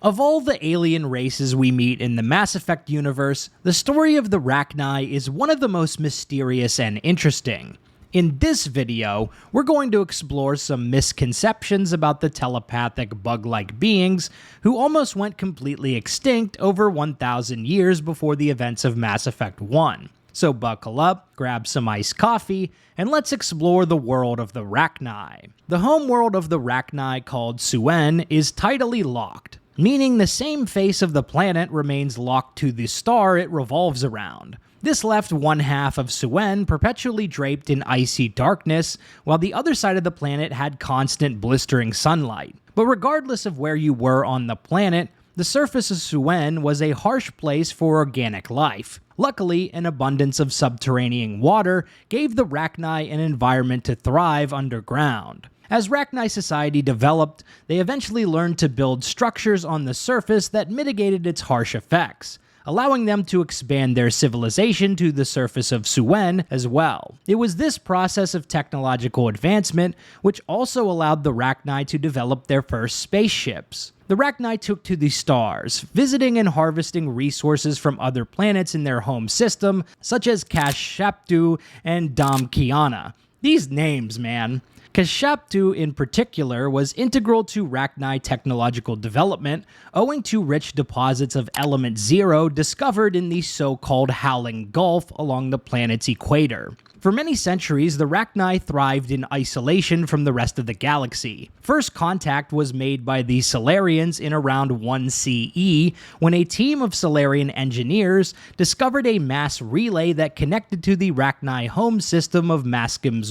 Of all the alien races we meet in the Mass Effect universe, the story of the Rachni is one of the most mysterious and interesting. In this video, we're going to explore some misconceptions about the telepathic bug-like beings who almost went completely extinct over 1,000 years before the events of Mass Effect 1. So buckle up, grab some iced coffee, and let's explore the world of the Rachni. The home world of the Rachni, called Suen, is tidally locked, meaning the same face of the planet remains locked to the star it revolves around. This left one half of Suen perpetually draped in icy darkness, while the other side of the planet had constant blistering sunlight. But regardless of where you were on the planet, the surface of Suen was a harsh place for organic life. Luckily, an abundance of subterranean water gave the Rachni an environment to thrive underground. As Rachni society developed, they eventually learned to build structures on the surface that mitigated its harsh effects, allowing them to expand their civilization to the surface of Suen as well. It was this process of technological advancement which also allowed the Rachni to develop their first spaceships. The Rachni took to the stars, visiting and harvesting resources from other planets in their home system, such as Kashaptu and Damkiana. These names, man. Kashaptu in particular was integral to Rachni technological development, owing to rich deposits of element zero discovered in the so-called Howling Gulf along the planet's equator. For many centuries, the Rachni thrived in isolation from the rest of the galaxy. First contact was made by the Solarians in around 1 CE, when a team of Solarian engineers discovered a mass relay that connected to the Rachni home system of MASKIM.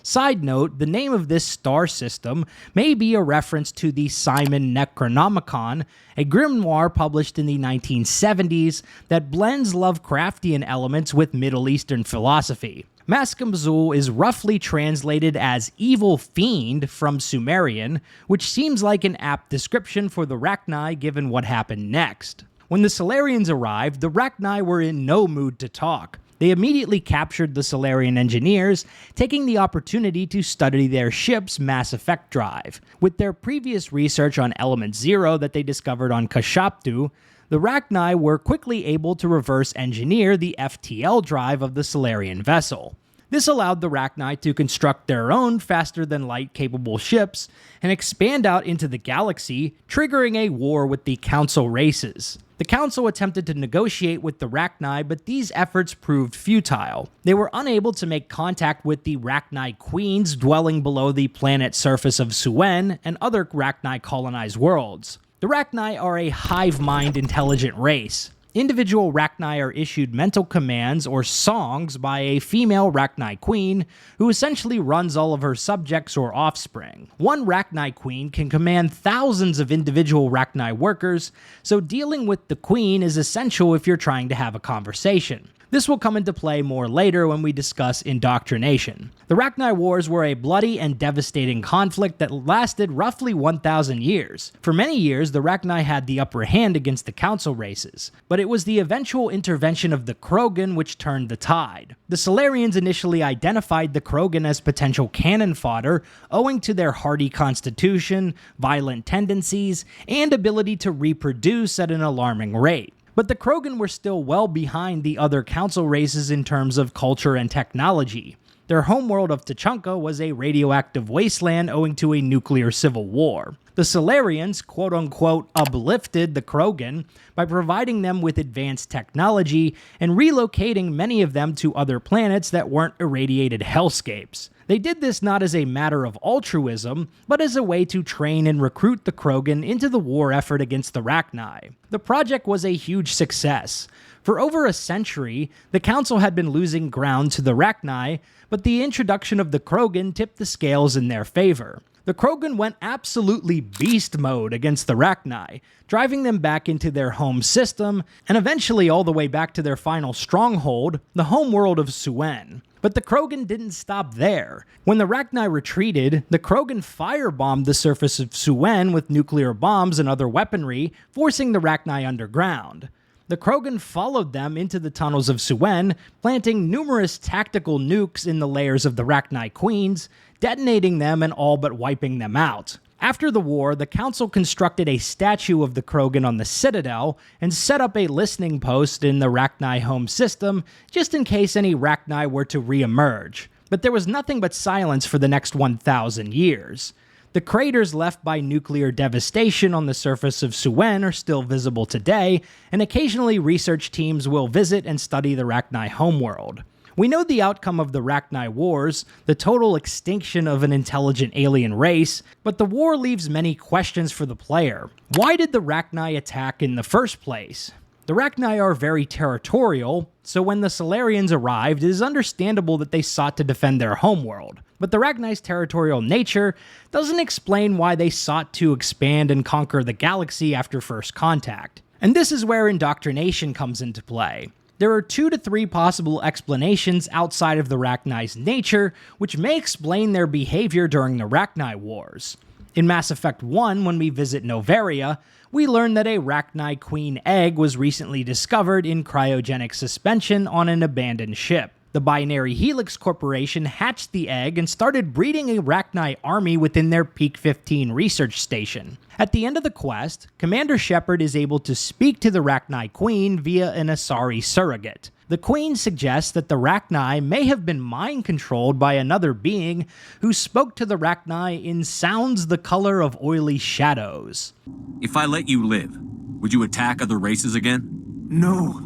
Side note, the name of this star system may be a reference to the Simon Necronomicon, a grimoire published in the 1970s that blends Lovecraftian elements with Middle Eastern philosophy. MASKIM is roughly translated as evil fiend from Sumerian, which seems like an apt description for the Rachni given what happened next. When the Solarians arrived, the Rachni were in no mood to talk. They immediately captured the Solarian engineers, taking the opportunity to study their ship's Mass Effect drive. With their previous research on Element Zero that they discovered on Kashaptu, the Rachni were quickly able to reverse engineer the FTL drive of the Solarian vessel. This allowed the Rachni to construct their own faster-than-light capable ships and expand out into the galaxy, triggering a war with the Council races. The Council attempted to negotiate with the Rachni, but these efforts proved futile. They were unable to make contact with the Rachni queens dwelling below the planet's surface of Suen and other Rachni colonized worlds. The Rachni are a hive-mind intelligent race. Individual Rachni are issued mental commands or songs by a female Rachni queen who essentially runs all of her subjects or offspring. One Rachni queen can command thousands of individual Rachni workers, so dealing with the queen is essential if you're trying to have a conversation. This will come into play more later when we discuss indoctrination. The Rachni Wars were a bloody and devastating conflict that lasted roughly 1,000 years. For many years, the Rachni had the upper hand against the Council races, but it was the eventual intervention of the Krogan which turned the tide. The Solarians initially identified the Krogan as potential cannon fodder, owing to their hardy constitution, violent tendencies, and ability to reproduce at an alarming rate. But the Krogan were still well behind the other Council races in terms of culture and technology. Their homeworld of Tuchanka was a radioactive wasteland owing to a nuclear civil war. The Solarians, quote-unquote, uplifted the Krogan by providing them with advanced technology and relocating many of them to other planets that weren't irradiated hellscapes. They did this not as a matter of altruism, but as a way to train and recruit the Krogan into the war effort against the Rachni. The project was a huge success. For over a century, the Council had been losing ground to the Rachni, but the introduction of the Krogan tipped the scales in their favor. The Krogan went absolutely beast mode against the Rachni, driving them back into their home system, and eventually all the way back to their final stronghold, the homeworld of Suen. But the Krogan didn't stop there. When the Rachni retreated, the Krogan firebombed the surface of Suen with nuclear bombs and other weaponry, forcing the Rachni underground. The Krogan followed them into the tunnels of Suen, planting numerous tactical nukes in the layers of the Rachni Queens, detonating them and all but wiping them out. After the war, the council constructed a statue of the Krogan on the Citadel and set up a listening post in the Rachni home system just in case any Rachni were to re-emerge. But there was nothing but silence for the next 1,000 years. The craters left by nuclear devastation on the surface of Suen are still visible today, and occasionally research teams will visit and study the Rachni homeworld. We know the outcome of the Rachni Wars, the total extinction of an intelligent alien race, but the war leaves many questions for the player. Why did the Rachni attack in the first place? The Rachni are very territorial, so when the Solarians arrived, it is understandable that they sought to defend their homeworld. But the Rachni's territorial nature doesn't explain why they sought to expand and conquer the galaxy after first contact. And this is where indoctrination comes into play. There are 2 to 3 possible explanations outside of the Rachni's nature, which may explain their behavior during the Rachni Wars. In Mass Effect 1, when we visit Noveria, we learn that a Rachni queen egg was recently discovered in cryogenic suspension on an abandoned ship. The Binary Helix Corporation hatched the egg and started breeding a Rachni army within their Peak 15 research station. At the end of the quest, Commander Shepard is able to speak to the Rachni Queen via an Asari surrogate. The Queen suggests that the Rachni may have been mind-controlled by another being who spoke to the Rachni in sounds the color of oily shadows. If I let you live, would you attack other races again? No,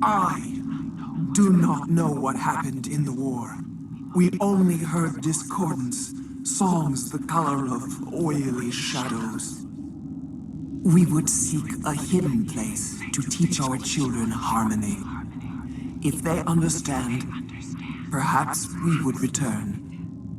I do not know what happened in the war. We only heard discordance, songs the color of oily shadows. We would seek a hidden place to teach our children harmony. If they understand, perhaps we would return.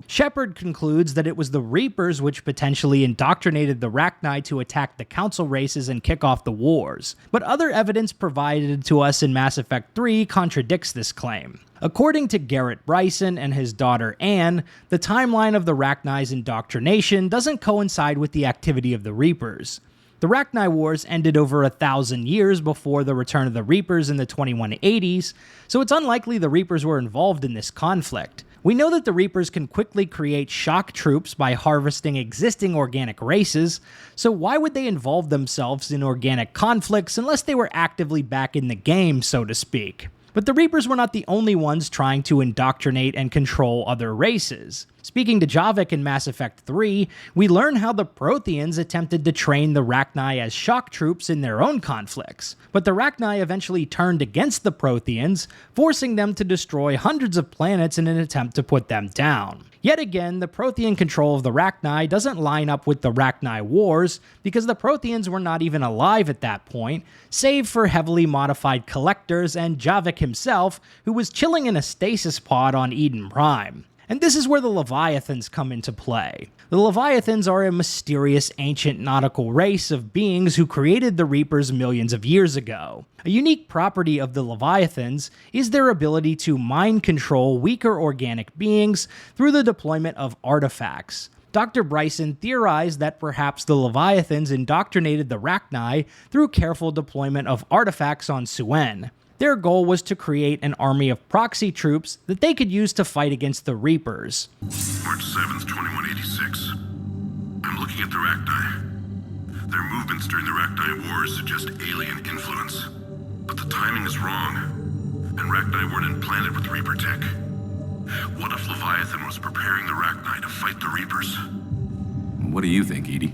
Shepard concludes that it was the Reapers which potentially indoctrinated the Rachni to attack the Council races and kick off the wars, but other evidence provided to us in Mass Effect 3 contradicts this claim. According to Garrett Bryson and his daughter Anne, the timeline of the Rachni's indoctrination doesn't coincide with the activity of the Reapers. The Rachni Wars ended over 1,000 years before the return of the Reapers in the 2180s, so it's unlikely the Reapers were involved in this conflict. We know that the Reapers can quickly create shock troops by harvesting existing organic races, so why would they involve themselves in organic conflicts unless they were actively back in the game, so to speak? But the Reapers were not the only ones trying to indoctrinate and control other races. Speaking to Javik in Mass Effect 3, we learn how the Protheans attempted to train the Rachni as shock troops in their own conflicts, but the Rachni eventually turned against the Protheans, forcing them to destroy hundreds of planets in an attempt to put them down. Yet again, the Prothean control of the Rachni doesn't line up with the Rachni Wars, because the Protheans were not even alive at that point, save for heavily modified collectors and Javik himself, who was chilling in a stasis pod on Eden Prime. And this is where the Leviathans come into play. The Leviathans are a mysterious ancient nautical race of beings who created the Reapers millions of years ago. A unique property of the Leviathans is their ability to mind control weaker organic beings through the deployment of artifacts. Dr. Bryson theorized that perhaps the Leviathans indoctrinated the Rachni through careful deployment of artifacts on Suen. Their goal was to create an army of proxy troops that they could use to fight against the Reapers. March 7th, 2186. I'm looking at the Rachni. Their movements during the Rachni Wars suggest alien influence. But the timing is wrong, and Rachni weren't implanted with Reaper tech. What if Leviathan was preparing the Rachni to fight the Reapers? What do you think, Edie?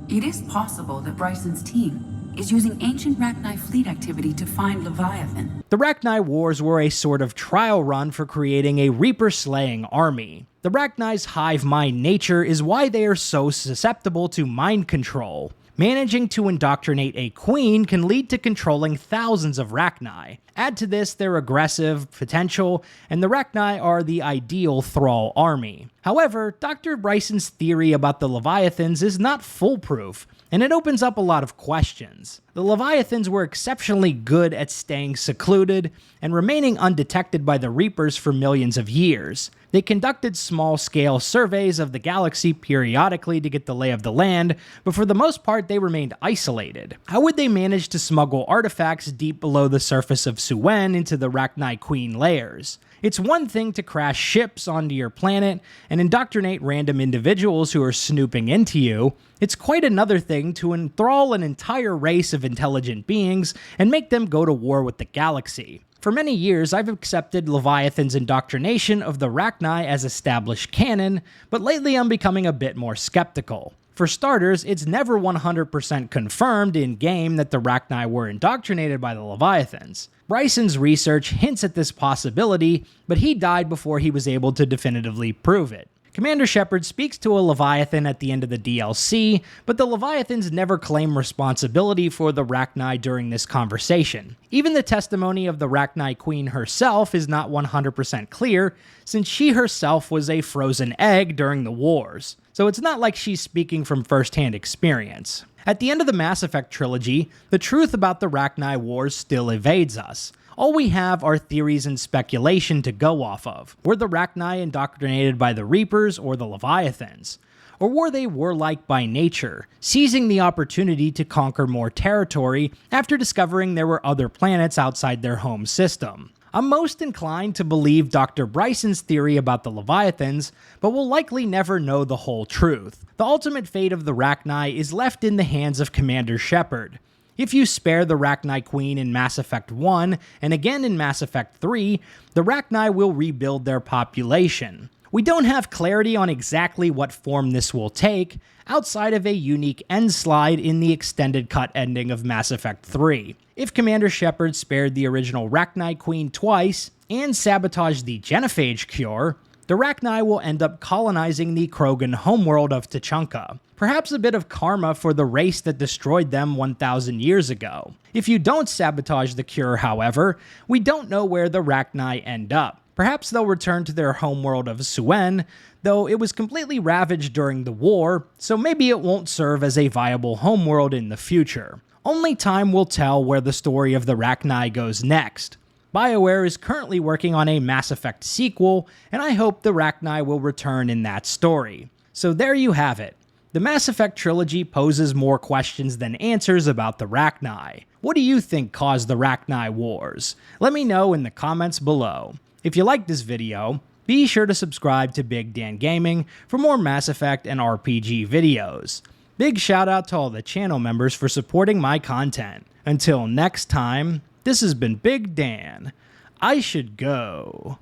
It is possible that Bryson's team is using ancient Rachni fleet activity to find Leviathan. The Rachni Wars were a sort of trial run for creating a Reaper-slaying army. The Rachni's hive mind nature is why they are so susceptible to mind control. Managing to indoctrinate a queen can lead to controlling thousands of Rachni. Add to this their aggressive potential, and the Rachni are the ideal thrall army. However, Dr. Bryson's theory about the Leviathans is not foolproof, and it opens up a lot of questions. The Leviathans were exceptionally good at staying secluded and remaining undetected by the Reapers for millions of years. They conducted small-scale surveys of the galaxy periodically to get the lay of the land, but for the most part they remained isolated. How would they manage to smuggle artifacts deep below the surface of Suen into the Rachni Queen layers? It's one thing to crash ships onto your planet and indoctrinate random individuals who are snooping into you. It's quite another thing to enthrall an entire race of intelligent beings and make them go to war with the galaxy. For many years, I've accepted Leviathan's indoctrination of the Rachni as established canon, but lately I'm becoming a bit more skeptical. For starters, it's never 100% confirmed in-game that the Rachni were indoctrinated by the Leviathans. Bryson's research hints at this possibility, but he died before he was able to definitively prove it. Commander Shepard speaks to a Leviathan at the end of the DLC, but the Leviathans never claim responsibility for the Rachni during this conversation. Even the testimony of the Rachni Queen herself is not 100% clear, since she herself was a frozen egg during the wars, so it's not like she's speaking from first-hand experience. At the end of the Mass Effect trilogy, the truth about the Rachni Wars still evades us. All we have are theories and speculation to go off of. Were the Rachni indoctrinated by the Reapers or the Leviathans? Or were they warlike by nature, seizing the opportunity to conquer more territory after discovering there were other planets outside their home system? I'm most inclined to believe Dr. Bryson's theory about the Leviathans, but we'll likely never know the whole truth. The ultimate fate of the Rachni is left in the hands of Commander Shepard. If you spare the Rachni Queen in Mass Effect 1, and again in Mass Effect 3, the Rachni will rebuild their population. We don't have clarity on exactly what form this will take, outside of a unique end slide in the extended cut ending of Mass Effect 3. If Commander Shepard spared the original Rachni Queen twice, and sabotaged the genophage cure, the Rachni will end up colonizing the Krogan homeworld of Tuchanka. Perhaps a bit of karma for the race that destroyed them 1,000 years ago. If you don't sabotage the cure, however, we don't know where the Rachni end up. Perhaps they'll return to their homeworld of Suen, though it was completely ravaged during the war, so maybe it won't serve as a viable homeworld in the future. Only time will tell where the story of the Rachni goes next. BioWare is currently working on a Mass Effect sequel, and I hope the Rachni will return in that story. So there you have it. The Mass Effect trilogy poses more questions than answers about the Rachni. What do you think caused the Rachni Wars? Let me know in the comments below. If you liked this video, be sure to subscribe to Big Dan Gaming for more Mass Effect and RPG videos. Big shout out to all the channel members for supporting my content. Until next time, this has been Big Dan. I should go.